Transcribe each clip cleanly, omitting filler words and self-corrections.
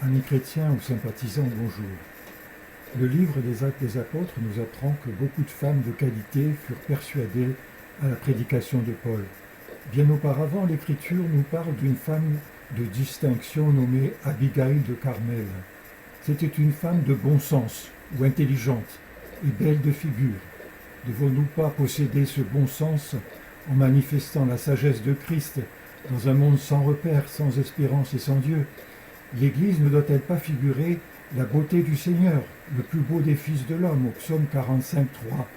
Amis chrétiens ou sympathisants, bonjour. Le livre des Actes des Apôtres nous apprend que beaucoup de femmes de qualité furent persuadées à la prédication de Paul. Bien auparavant, l'Écriture nous parle d'une femme de distinction nommée Abigail de Carmel. C'était une femme de bon sens ou intelligente et belle de figure. Ne devons-nous pas posséder ce bon sens en manifestant la sagesse de Christ dans un monde sans repère, sans espérance et sans Dieu? L'Église ne doit-elle pas figurer la beauté du Seigneur, le plus beau des fils de l'homme, au psaume 45, 3?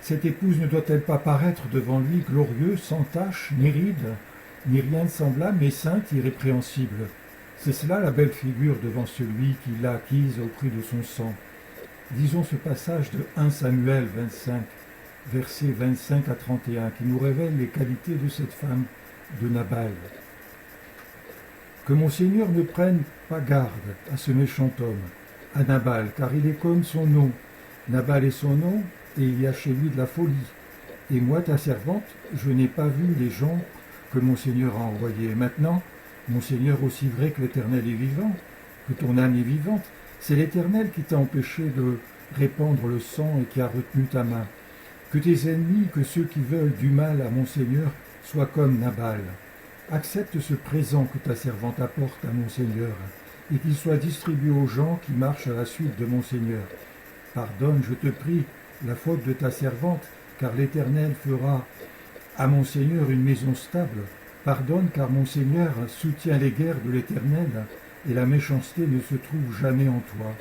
Cette épouse ne doit-elle pas paraître devant lui glorieuse, sans tache, ni ride, ni rien de semblable, mais sainte, irrépréhensible? C'est cela la belle figure devant celui qui l'a acquise au prix de son sang. Disons ce passage de 1 Samuel 25, versets 25 à 31, qui nous révèle les qualités de cette femme de Nabal. Que mon Seigneur ne prenne pas garde à ce méchant homme, à Nabal, car il est comme son nom. Nabal est son nom, et il y a chez lui de la folie. Et moi, ta servante, je n'ai pas vu les gens que mon Seigneur a envoyés. Maintenant, mon Seigneur, aussi vrai que l'Éternel est vivant, que ton âme est vivante, c'est l'Éternel qui t'a empêché de répandre le sang et qui a retenu ta main. Que tes ennemis, que ceux qui veulent du mal à mon Seigneur, soient comme Nabal. Accepte ce présent que ta servante apporte à mon Seigneur, et qu'il soit distribué aux gens qui marchent à la suite de mon Seigneur. Pardonne, je te prie, la faute de ta servante, car l'Éternel fera à mon Seigneur une maison stable. Pardonne, car mon Seigneur soutient les guerres de l'Éternel, et la méchanceté ne se trouve jamais en toi.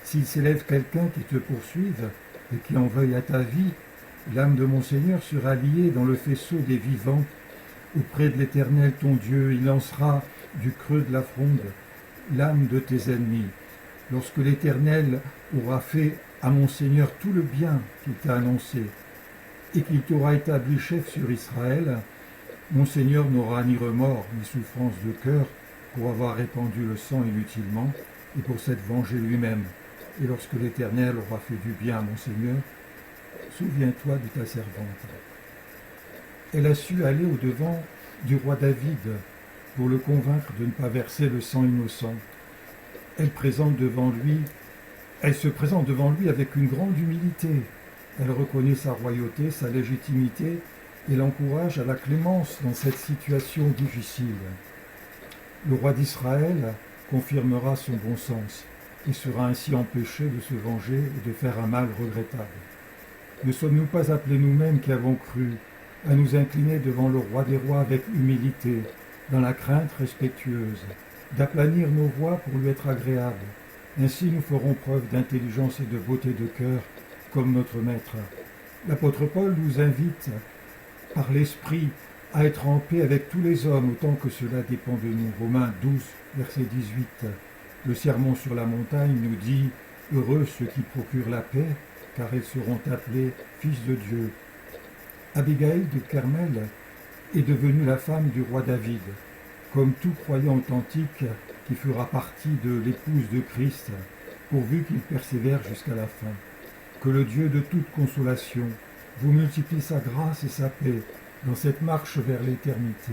S'il s'élève quelqu'un qui te poursuive, et qui en veuille à ta vie, l'âme de mon Seigneur sera liée dans le faisceau des vivants. Auprès de l'Éternel ton Dieu, il lancera du creux de la fronde l'âme de tes ennemis. Lorsque l'Éternel aura fait à mon Seigneur tout le bien qu'il t'a annoncé, et qu'il t'aura établi chef sur Israël, mon Seigneur n'aura ni remords ni souffrance de cœur pour avoir répandu le sang inutilement et pour s'être vengé lui-même. Et lorsque l'Éternel aura fait du bien à mon Seigneur, souviens-toi de ta servante. Elle a su aller au-devant du roi David pour le convaincre de ne pas verser le sang innocent. Elle se présente devant lui avec une grande humilité. Elle reconnaît sa royauté, sa légitimité et l'encourage à la clémence dans cette situation difficile. Le roi d'Israël confirmera son bon sens et sera ainsi empêché de se venger et de faire un mal regrettable. Ne sommes-nous pas appelés nous-mêmes qui avons cru à nous incliner devant le roi des rois avec humilité, dans la crainte respectueuse, d'aplanir nos voies pour lui être agréables? Ainsi nous ferons preuve d'intelligence et de beauté de cœur, comme notre Maître. L'apôtre Paul nous invite, par l'Esprit, à être en paix avec tous les hommes, autant que cela dépend de nous. Romains 12, verset 18. Le sermon sur la montagne nous dit « Heureux ceux qui procurent la paix, car ils seront appelés fils de Dieu ». Abigail de Carmel est devenue la femme du roi David, comme tout croyant authentique qui fera partie de l'épouse de Christ, pourvu qu'il persévère jusqu'à la fin. Que le Dieu de toute consolation vous multiplie sa grâce et sa paix dans cette marche vers l'éternité.